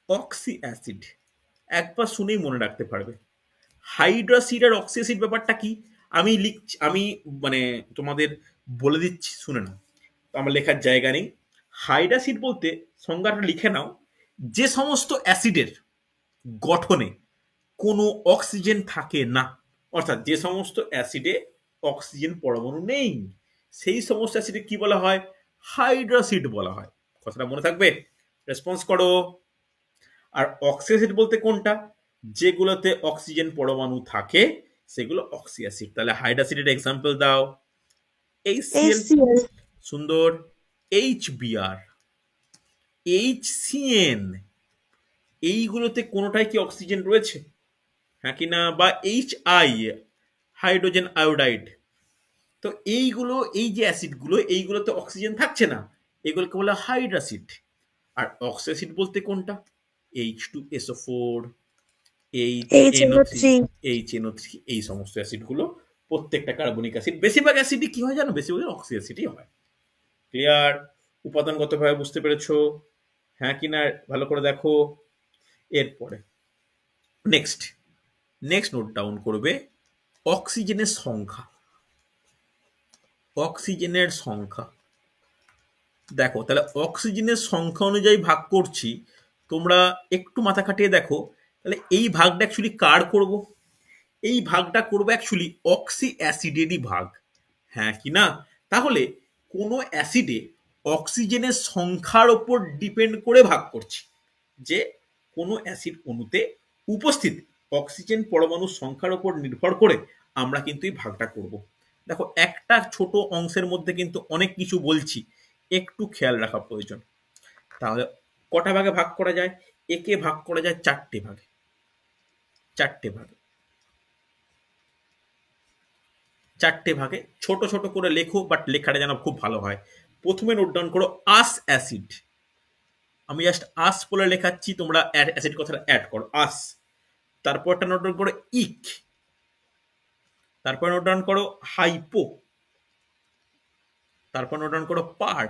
অক্সি অ্যাসিড একবার শুনেই মনে রাখতে পারবে। হাইড্রাসিড আর অক্সি অ্যাসিড ব্যাপারটা কি, আমি লিখছি, আমি মানে তোমাদের বলে দিচ্ছি, শুনে নাও। তো আমার লেখার জায়গা নেই। হাইড্রাসিড বলতে সংজ্ঞাটা লিখে নাও, যে সমস্ত অ্যাসিডের গঠনে কোনো অক্সিজেন থাকে না, অর্থাৎ যে সমস্ত অ্যাসিডে অক্সিজেন পরমাণু নেই, সেই সমস্ত অ্যাসিডে কি বলা হয়, হাইড্রাসিড বলা হয়। কথাটা মনে থাকবে, রেসপন্স করো। আর অক্সি অ্যাসিড বলতে কোনটা, যেগুলোতে অক্সিজেন পরমাণু থাকে সেগুলো অক্সি অ্যাসিড। তাহলে হাইড্রাসিডের এক্সাম্পল দাও। HCl, HCl, সুন্দর। HBr, HCN, এইগুলোতে কোনোটাই কি অক্সিজেন রয়েছে, হ্যাঁ কি না? বা HI, হাইড্রোজেন আয়োডাইড। তো এইগুলো, এই যে অ্যাসিডগুলো, এইগুলোতে অক্সিজেন থাকছে না, এগুলোকে বলে হাইড্রাসিড। আর অক্সি অ্যাসিড বলতে কোনটা, H2SO4, HNO3, HNO3, HNO3, এই সমস্ত অ্যাসিডগুলো প্রত্যেকটা কার্বনিক অ্যাসিড। বেশিরভাগ অ্যাসিডই কি হয় জানো, বেশিরভাগ অক্সি অ্যাসিডই হয়। ক্লিয়ার? উপাদানগতভাবে বুঝতে পেরেছো, হ্যাঁ কি না? ভালো করে দেখো। এরপরে নেক্সট নেক্সট নোট ডাউন করবে, অক্সিজেনের সংখ্যা। অক্সিজেনের সংখ্যা দেখো, তাহলে অক্সিজেনের সংখ্যা অনুযায়ী ভাগ করছি। তোমরা একটু মাথা খাটিয়ে দেখো, তাহলে এই ভাগটা অ্যাকচুয়ালি কার করব, এই ভাগটা করবো অ্যাকচুয়ালি অক্সি অ্যাসিডেরই ভাগ, হ্যাঁ কি না? তাহলে কোনো অ্যাসিডে অক্সিজেনের সংখ্যার ওপর ডিপেন্ড করে ভাগ করছি, যে কোনো অ্যাসিড অণুতে উপস্থিত অক্সিজেন পরমাণুর সংখ্যার ওপর নির্ভর করে আমরা কিন্তু এই ভাগটা করব। দেখো, একটা ছোট অংশের মধ্যে কিন্তু অনেক কিছু বলছি, একটু খেয়াল রাখা প্রয়োজন। তাহলে কটা ভাগে ভাগ করা যায়, একে ভাগ করা যায় চারটে ভাগে। চারটে ভাগে, চারটে ভাগে ছোট ছোট করে লেখো, বাট লেখাটা যেন খুব ভালো হয়। প্রথমে নোট ডাউন করো আস অ্যাসিড। আমি জাস্ট আস বলে লেখাচ্ছি, তোমরা অ্যাসিড কথাটা অ্যাড করো, আস। তারপরটা নোট ডাউন করো ইক। তারপর নোট ডাউন করো হাইপো। তারপর নোট ডাউন করো পার।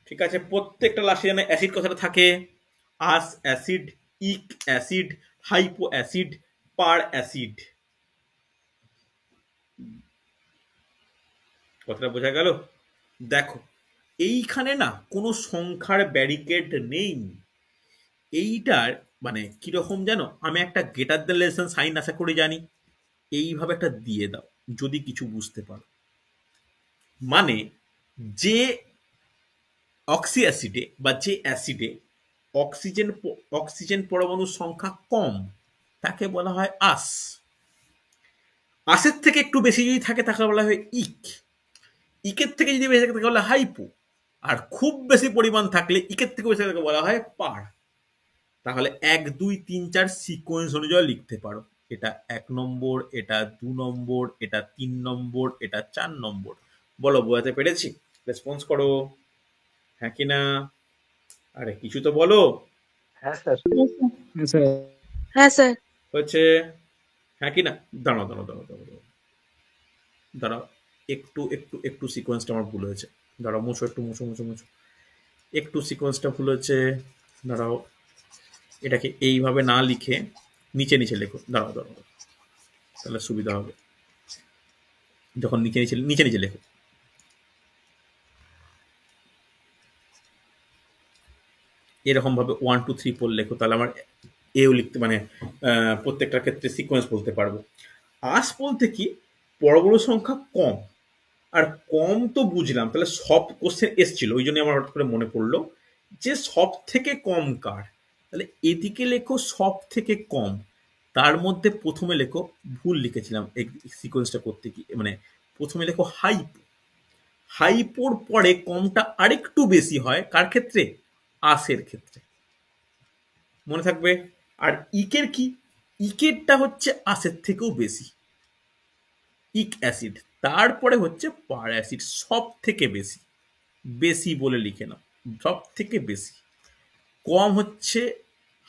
ঠিক আছে? প্রত্যেকটা লাস্টে যেন অ্যাসিড কথাটা থাকে, আস অ্যাসিড, ইক অ্যাসিড, হাইপো অ্যাসিড, পার অ্যাসিড। কথাটা বোঝা গেল? দেখো, এইখানে না কোনো সংখ্যার ব্যারিকেড নেই। এইটার মানে কিরকম জানো, আমি একটা greater than less than sign আশা করি জানি, এইভাবে একটা দিয়ে দাও যদি কিছু বুঝতে পারো। মানে যে অক্সি অ্যাসিডে বা যে অ্যাসিডে অক্সিজেন পরমাণুর সংখ্যা কম, তাকে বলা হয় আস। আসের থেকে একটু বেশি যদি থাকে তাকে বলা হয় ইক। ইকের থেকে যদি বেশি থাকে তাকে বলা হয় হাইপো। আর খুব বেশি পরিমাণ থাকলে ইকের থেকে বেশি তাকে বলা হয় পার। তাহলে 1, 2, 3, 4 সিকোয়েন্স অনুযায়ী লিখতে পারো। এটা 1 নম্বর, এটা 2 নম্বর, এটা 3 নম্বর, এটা 4 নম্বর। বলো, বোঝাতে পেরেছি? রেসপন্স করো, হ্যাঁ কি না? আরে কিছু তো বলো। হ্যাঁ স্যার। হ্যাঁ স্যার, হচ্ছে, হ্যাঁ কি না? দাঁড়াও দাঁড়াও দাঁড়াও দাঁড়াও দাঁড়াও দাঁড়াও, একটু একটু একটু সিকোয়েন্সটা আমার ভুল হয়েছে। দাঁড়াও, মুছো, একটু মুছো মুছো মুছো, একটু সিকোয়েন্সটা ভুল হয়েছে। দাঁড়াও, এটাকে এইভাবে না লিখে নিচে নিচে লেখো। দাঁড়াও দাঁড়াও দাঁড়াও, তাহলে সুবিধা হবে। যখন নিচে নিচে নিচে নিচে লেখো, এরকম ভাবে 1, 2, 3, 4 লেখো, তাহলে আমার এও লিখতে মানে প্রত্যেকটার ক্ষেত্রে সিকোয়েন্স বলতে পারবো। আস বলতে কি, পরমাণু সংখ্যা কম। আর কম তো বুঝলাম, তাহলে সব কোশ্চেন এসছিল, ওই জন্য আমার হঠাৎ করে মনে পড়লো যে সব থেকে কম কার। তাহলে এদিকে লেখো সব থেকে কম, তার মধ্যে প্রথমে লেখো, ভুল লিখেছিলাম এই সিকোয়েন্সটা করতে কি, মানে প্রথমে লেখো হাইপো। হাইপোর পরে কমটা আরেকটু বেশি হয় কার ক্ষেত্রে, আসের ক্ষেত্রে, মনে থাকবে। আর ইকের কি, ইকেরটা হচ্ছে আসের থেকেও বেশি, ইক অ্যাসিড। তারপরে হচ্ছে পার অ্যাসিড, সব থেকে বেশি। বেশি বলে লিখে নাও, সব থেকে বেশি। কম হচ্ছে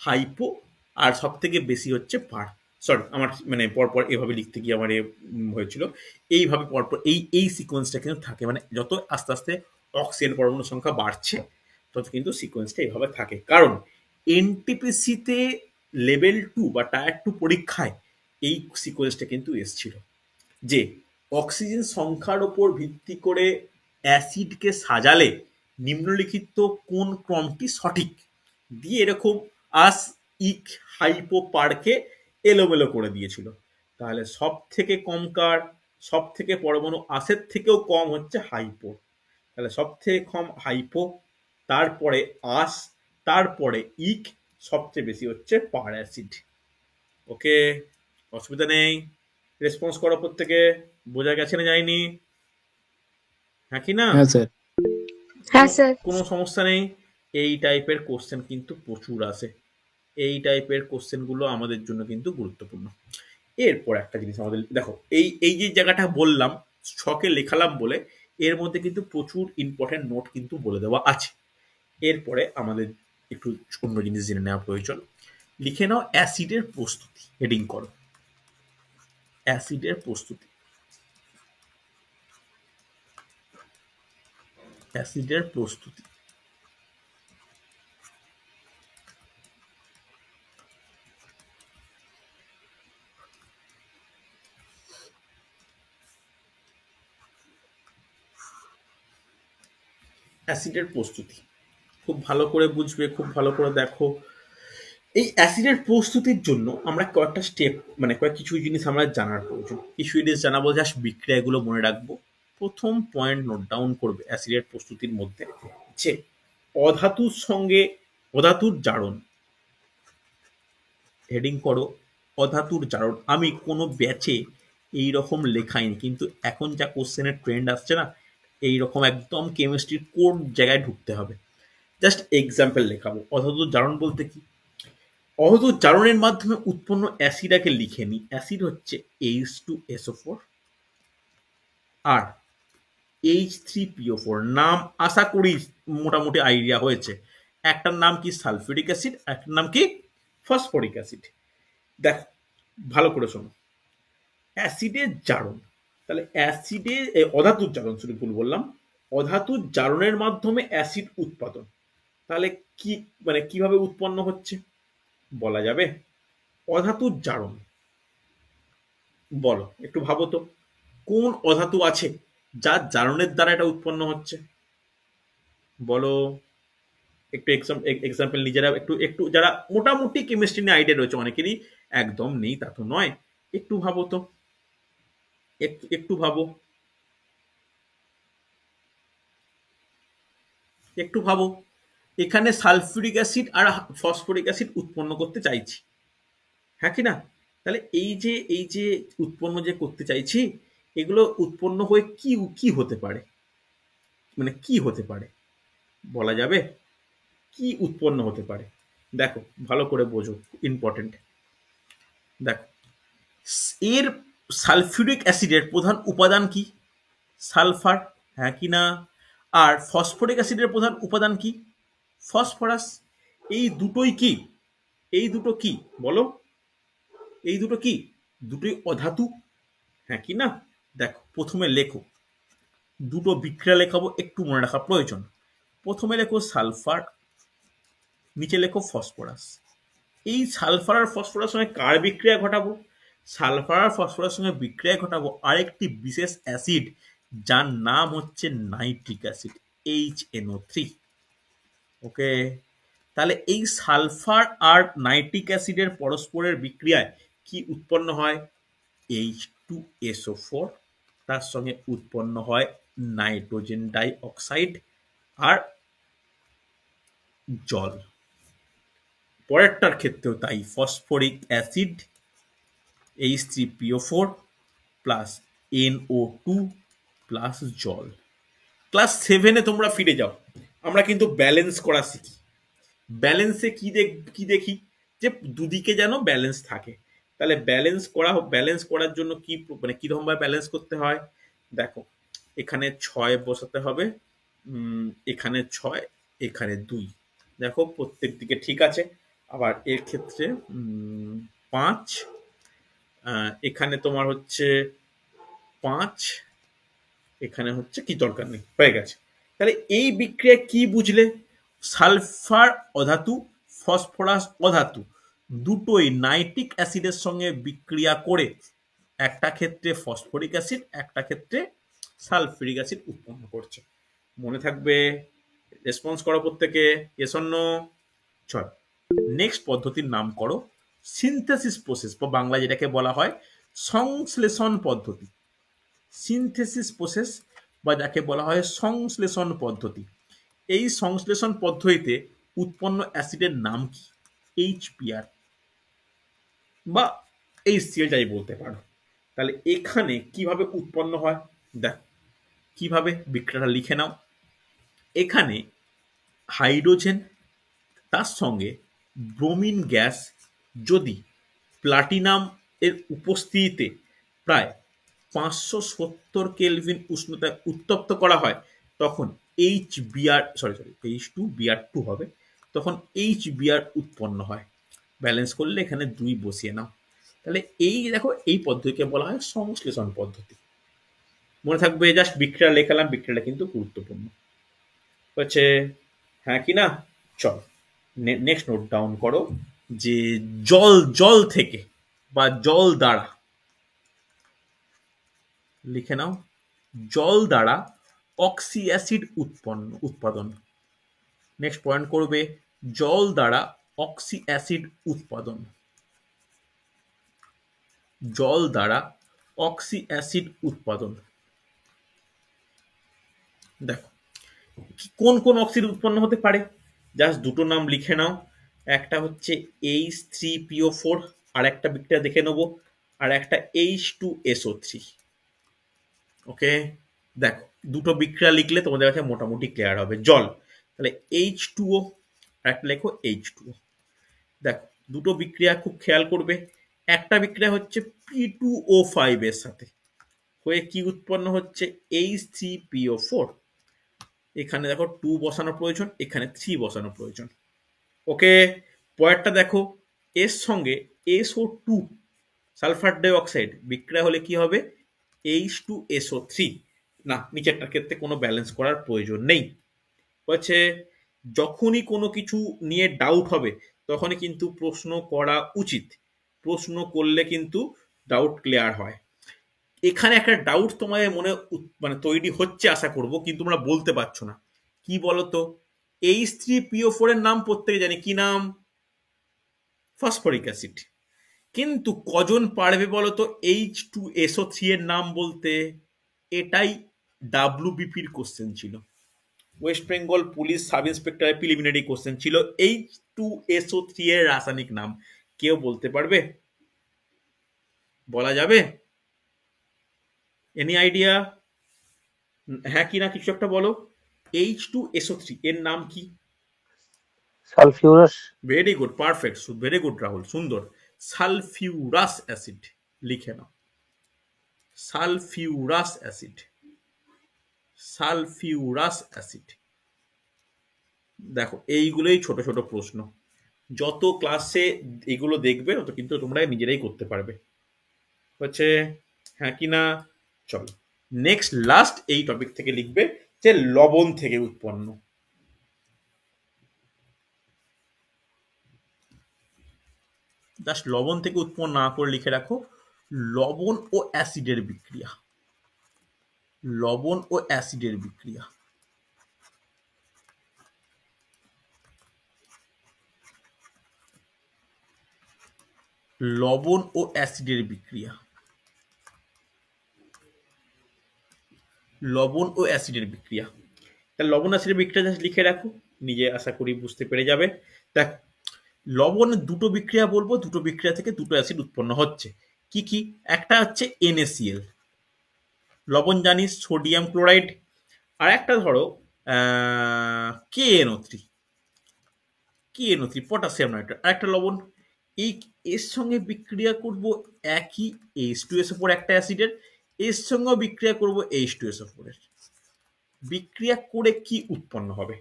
হাইপো, আর সব থেকে বেশি হচ্ছে পার। সরি, আমার মানে পরপর এভাবে লিখতে গিয়ে আমার হয়েছিল। এইভাবে পরপর এই সিকোয়েন্সটা কিন্তু থাকে, মানে যত আস্তে আস্তে অক্সিজেন পরমাণু সংখ্যা বাড়ছে তত কিন্তু সিকোয়েন্সটা এইভাবে থাকে। কারণ এনটিপিসিতে লেভেল 2 বা টায়ার 2 পরীক্ষায় এই সিকোয়েন্সটা কিন্তু এসছিল যে অক্সিজেন সংখ্যার উপর ভিত্তি করে অ্যাসিডকে সাজালে নিম্নলিখিত কোন ক্রমটি সঠিক দিয়ে এরকম আস ইক হাইপো পারকে এলোমেলো করে দিয়েছিল। তাহলে সব থেকে কম কার, সব থেকে পরমাণু আসের থেকেও কম হচ্ছে হাইপো, তাহলে সব থেকে কম হাইপো, তারপরে আস, তারপরে ইক, সবচেয়ে বেশি হচ্ছে পার অ্যাসিড। ওকে, অসুবিধা নেই, রেসপন্স করো প্রত্যেকে, বোঝা গেছে না যায়নি? হ্যাঁ কি না? হ্যাঁ স্যার। হ্যাঁ স্যার। কোনো সমস্যা নেই। এই টাইপের কোশ্চেন কিন্তু প্রচুর আসে, এই টাইপের কোশ্চেনগুলো আমাদের জন্য কিন্তু গুরুত্বপূর্ণ। এরপর একটা জিনিস আমাদের দেখো, এই এই যে জায়গাটা বললাম ছকে লেখালাম বলে এর মধ্যে কিন্তু প্রচুর ইম্পর্টেন্ট নোট কিন্তু বলে দেওয়া আছে। এরপরে আমাদের একটু অন্য জিনিস জেনে নেওয়া প্রয়োজন। লিখে নাও অ্যাসিডের প্রস্তুতি, হেডিং করো অ্যাসিডের প্রস্তুতি। অ্যাসিডের প্রস্তুতি। অ্যাসিডের প্রস্তুতি খুব ভালো করে বুঝবে, খুব ভালো করে দেখো। এই অ্যাসিডের প্রস্তুতির জন্য আমরা কয়েকটা স্টেপ, মানে কিছু জিনিস আমরা জানার প্রয়োজন। কিছু জিনিস জানাবো, জাস্ট বিক্রিয়াগুলো মনে রাখবো। প্রথম পয়েন্ট নোট ডাউন করবে অ্যাসিডের প্রস্তুতির মধ্যে যে অধাতুর সঙ্গে অধাতুর জারণ, হেডিং করো অধাতুর জারণ। আমি কোনো ব্যাচে এইরকম লেখাইনি, কিন্তু এখন যা কোশ্চেনের ট্রেন্ড আসছে না, এইরকম একদম কেমিস্ট্রির কোন জায়গায় ঢুকতে হবে। Just example লেখাবো। অধাতুর জারণ বলতে কি, অধাতুর জারণের মাধ্যমে উৎপন্ন অ্যাসিড আগে লিখে নিই। অ্যাসিড হচ্ছে H2SO4 আর H3PO4। নাম আশা করি মোটামুটি আইডিয়া হয়েছে। একটার নাম কি সালফিউরিক অ্যাসিড, একটার নাম কি ফসফরিক অ্যাসিড। দেখো ভালো করে শোনো, অ্যাসিডের জারণ, তাহলে অ্যাসিডে অধাতুর জারণ, শুধু ভুল বললাম, অধাতুর জারণের মাধ্যমে অ্যাসিড উৎপাদন। তাহলে কি মানে কিভাবে উৎপন্ন হচ্ছে বলা যাবে? অধাতুর জারণ বলো, একটু ভাবো তো কোন অধাতু আছে যার জারণের দ্বারা এটা উৎপন্ন হচ্ছে বলো। একটু এক্সাম্পল নিজেরা একটু একটু যারা মোটামুটি কেমিস্ট্রি নিয়ে আইডিয়া রয়েছে, অনেকেরই একদম নেই তা তো নয়, একটু ভাবো তো, একটু একটু ভাবো, একটু ভাবো। এখানে সালফিউরিক অ্যাসিড আর ফসফরিক অ্যাসিড উৎপন্ন করতে চাইছি, হ্যাঁ কি না? তাহলে এই যে উৎপন্ন যে করতে চাইছি, এগুলো উৎপন্ন হয়ে কি কি হতে পারে, মানে কি হতে পারে বলা যাবে? কি উৎপন্ন হতে পারে? দেখো ভালো করে বোঝো, ইম্পর্টেন্ট। দেখো এর সালফিউরিক অ্যাসিডের প্রধান উপাদান কি? সালফার, হ্যাঁ কি না? আর ফসফরিক অ্যাসিডের প্রধান উপাদান কি? ফসফরাস। এই দুটোই কি, এই দুটো কি বলো, এই দুটো কি, দুটোই অধাতু, হ্যাঁ কি না? দেখো প্রথমে লেখো, দুটো বিক্রিয়া লেখাবো, একটু মনে রাখা প্রয়োজন। প্রথমে লেখো সালফার, নিচে লেখো ফসফরাস। এই সালফার আর ফসফরাসের সঙ্গে কার বিক্রিয়া ঘটাবো? সালফার আর ফসফরাসের সঙ্গে বিক্রিয়া ঘটাবো আরেকটি বিশেষ অ্যাসিড যার নাম হচ্ছে নাইট্রিক অ্যাসিড, HNO3। ওকে, তাহলে এই সালফার আর নাইট্রিক অ্যাসিডের পরস্পরের বিক্রিয়ায় কি উৎপন্ন হয়? H2SO4, তার সঙ্গে উৎপন্ন হয় নাইট্রোজেন ডাই অক্সাইড আর জল। পরেরটার ক্ষেত্রেও তাই, phosphoric acid H3PO4 plus NO2 plus জল। ক্লাস 7-এ তোমরা ফিরে যাও, আমরা কিন্তু ব্যালেন্স করা শিখি। ব্যালেন্সে কি দেখি যে দুদিকে যেন ব্যালেন্স থাকে। তাহলে ব্যালেন্স করার জন্য কি মানে কিরকম ভাবে ব্যালেন্স করতে হয়? দেখো এখানে 6 বসাতে হবে, এখানে 6, এখানে 2। দেখো প্রত্যেক দিকে ঠিক আছে। আবার এর ক্ষেত্রে 5, এখানে তোমার হচ্ছে 5, এখানে হচ্ছে কি দরকার নেই, হয়ে গেছে। তাহলে এই বিক্রিয়া কি বুঝলে? সালফার অধাতু, ফসফরাস অধাতু দুটোই নাইট্রিক অ্যাসিডের সঙ্গে বিক্রিয়া করে একটা ক্ষেত্রে ফসফরিক অ্যাসিড, একটা ক্ষেত্রে সালফিউরিক অ্যাসিড উৎপন্ন করছে। মনে থাকবে? রেসপন্স করো প্রত্যেকে, ইয়েস অর নো। চল, নেক্সট পদ্ধতির নাম করো সিনথেসিস প্রসেস, বা বাংলা যেটাকে বলা হয় সংশ্লেষণ পদ্ধতি। সিনথেসিস প্রসেস বা যাকে বলা হয় সংশ্লেষণ পদ্ধতি। এই সংশ্লেষণ পদ্ধতিতে উৎপন্ন অ্যাসিডের নাম কি? HBr বা HCl যাই বলতে পারো। তাহলে এখানে কিভাবে উৎপন্ন হয় দেখ, কিভাবে বিক্রিয়াটা লিখে নাও। এখানে হাইড্রোজেন তার সঙ্গে ব্রোমিন গ্যাস যদি প্লাটিনাম এর উপস্থিতিতে প্রায় 570 কেলভিন উষ্ণতায় উত্তপ্ত করা হয়, তখন H2Br2 হবে, তখন HBr উৎপন্ন হয়। ব্যালেন্স করলে এখানে 2 বসিয়ে নাও। তাহলে এই দেখো, এই পদ্ধতিকে বলা হয় সংশ্লেষণ পদ্ধতি। মনে থাকবে, জাস্ট বিক্রিয়া লেখালাম, বিক্রিয়াটা কিন্তু গুরুত্বপূর্ণ হচ্ছে, হ্যাঁ কি না? চল, নেক্সট নোট ডাউন করো যে জল থেকে বা জল দ্বারা, লিখে নাও, জল দ্বারা অক্সি অ্যাসিড উৎপাদন। নেক্সট পয়েন্ট করবে জল দ্বারা অক্সি অ্যাসিড উৎপাদন। জল দ্বারা অক্সি অ্যাসিড উৎপাদন। দেখো কোন কোন অক্সিড উৎপন্ন হতে পারে, জাস্ট দুটো নাম লিখে নাও। একটা হচ্ছে H3PO4, আর একটা বিক্রিয়া দেখে নেবো, আর একটা H2SO3। ওকে, দেখো দুটো বিক্রিয়া লিখলে তোমাদের কাছে মোটামুটি ক্লিয়ার হবে। জল, তাহলে H2O, আর একটা লেখো H2O। দেখো দুটো বিক্রিয়া খুব খেয়াল করবে। একটা বিক্রিয়া হচ্ছে P2O5 এর সাথে হয়ে কি উৎপন্ন হচ্ছে? H3PO4। এখানে দেখো 2 বসানো প্রয়োজন, এখানে 3 বসানো প্রয়োজন। ওকে, পরেরটা দেখো, এর সঙ্গে SO2 সালফার ডাইঅক্সাইড বিক্রিয়া হলে কি হবে? H2SO3। না, নিচেরটার ক্ষেত্রে কোনো ব্যালেন্স করার প্রয়োজন নেই। হচ্ছে যখনই কোনো কিছু নিয়ে ডাউট হবে তখনই কিন্তু প্রশ্ন করা উচিত, প্রশ্ন করলে কিন্তু ডাউট ক্লিয়ার হয়। এখানে একটা ডাউট তোমাদের মনে মানে তৈরি হচ্ছে আশা করব, কিন্তু তোমরা বলতে পারছো না। কি বলতো? H3PO4 এর নাম প্রত্যেকে জানি, কি নাম? Phosphoric acid. কিন্তু কজন পারবে বলতো H2SO3 এর নাম বলতে? এটাই WBPর কোশ্চেন ছিল, ওয়েস্ট বেঙ্গল পুলিশ সাব ইন্সপেক্টরের প্রিলিমিনারি কোশ্চেন ছিল। H2SO3 এর রাসায়নিক নাম কেউ বলতে পারবে? বলা যাবে? Any idea? হ্যাঁ কি না কিছু একটা বলো। H2SO3 এর নাম কি? Sulphurous. Very good, perfect, very good Rahul, সুন্দর। সালফিউরাস অ্যাসিড লিখে নাও, সালফিউরাস অ্যাসিড, সালফিউরাস অ্যাসিড। দেখো এইগুলোই ছোট ছোট প্রশ্ন, যত ক্লাসে এগুলো দেখবে তত কিন্তু তোমরা নিজেরাই করতে পারবে। হচ্ছে হ্যাঁ কি না? চলো, নেক্সট লাস্ট এই টপিক থেকে লিখবে যে লবণ থেকে উৎপন্ন। জাস্ট লবণ থেকে উৎপন্ন না করে লিখে রাখো লবণ ও অ্যাসিডের বিক্রিয়া। লবণ ও অ্যাসিডের বিক্রিয়া। লবণ ও অ্যাসিডের বিক্রিয়া। লবণ ও অ্যাসিডের বিক্রিয়া। তাহলে লবণ অ্যাসিডের বিক্রিয়া জাস্ট লিখে রাখো, নিজে আশা করি বুঝতে পেরে যাবে। দেখ, লবণের দুটো বিক্রিয়া বলবো, দুটো বিক্রিয়া থেকে দুটো অ্যাসিড উৎপন্ন হচ্ছে। কি কি? একটা হচ্ছে NaCl, লবণ জানিস, সোডিয়াম ক্লোরাইড। আর একটা ধরো KNO3, পটাশিয়াম নাইট্রেট, আর একটা লবণ। এই এর সঙ্গে বিক্রিয়া করব একই H2SO4 একটা অ্যাসিডের, এর সঙ্গেও বিক্রিয়া করব H2SO4 এর। বিক্রিয়া করে কি উৎপন্ন হবে?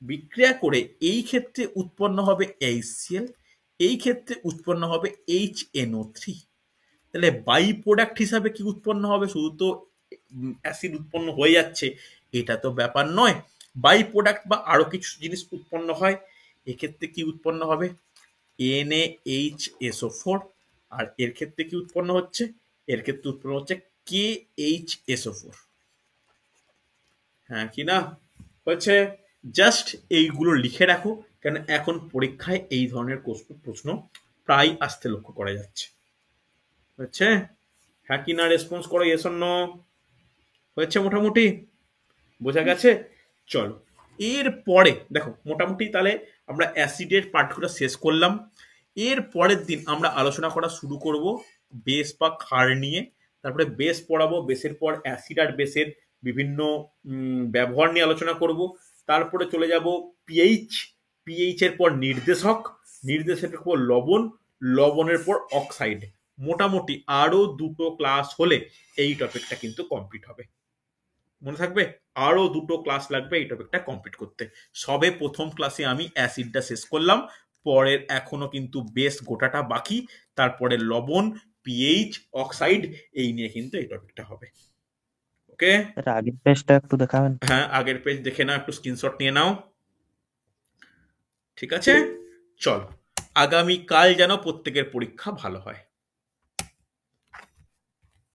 বিক্রিয়া করে এই ক্ষেত্রে উৎপন্ন হবে HCl, এই ক্ষেত্রে উৎপন্ন হবে HNO3। তাহলে বাই প্রোডাক্ট হিসাবে কি উৎপন্ন হবে? শুধু তো অ্যাসিড উৎপন্ন হয়ে যাচ্ছে, এটা তো ব্যাপার নয়। বাই প্রোডাক্ট বা আরো কিছু জিনিস উৎপন্ন হয়, এক্ষেত্রে কি উৎপন্ন হবে? NaHSO4। আর এর ক্ষেত্রে কি উৎপন্ন হচ্ছে? এর ক্ষেত্রে উৎপন্ন হচ্ছে KHSO4। হ্যাঁ কি না? হচ্ছে জাস্ট এইগুলো লিখে রাখো, কেন এখন পরীক্ষায় এই ধরনের প্রশ্ন প্রায় আসতে লক্ষ্য করা যাচ্ছে। হচ্ছে হ্যাঁ কি না? রেসপন্স করো, ইয়েস অর নো। হয়েছে মোটামুটি? বোঝা গেছে? চলো এর পরে দেখো, মোটামুটি তাহলে আমরা অ্যাসিডের পার্টগুলো শেষ করলাম। এর পরের দিন আমরা আলোচনা করা শুরু করব বেস বা ক্ষার নিয়ে। তারপরে বেস পড়াবো, বেসের পর অ্যাসিড আর বেসের বিভিন্ন ব্যবহার নিয়ে আলোচনা করব। তারপরে চলে যাব পিএইচ, পিএইচ এর পর নির্দেশক, নির্দেশের পর লবণ, লবণের পর অক্সাইড। মোটামুটি আরো দুটো ক্লাস হলে এই টপিকটা কিন্তু কমপ্লিট হবে। মনে থাকবে, আরো দুটো ক্লাস লাগবে এই টপিকটা কমপ্লিট করতে। সবে প্রথম ক্লাসে আমি অ্যাসিডটা শেষ করলাম, পরের এখনো কিন্তু বেস গোটাটা বাকি। তারপরে লবণ, পিএইচ, অক্সাইড, এই নিয়ে কিন্তু এই টপিকটা হবে। ওকে, স্যার আগের পেজটা একটু দেখাবেন? হ্যাঁ আগের পেজ দেখে নাও, একটু স্ক্রিনশট নিয়ে নাও। ঠিক আছে, চল আগামী কাল যেন প্রত্যেকের পরীক্ষা ভালো হয়।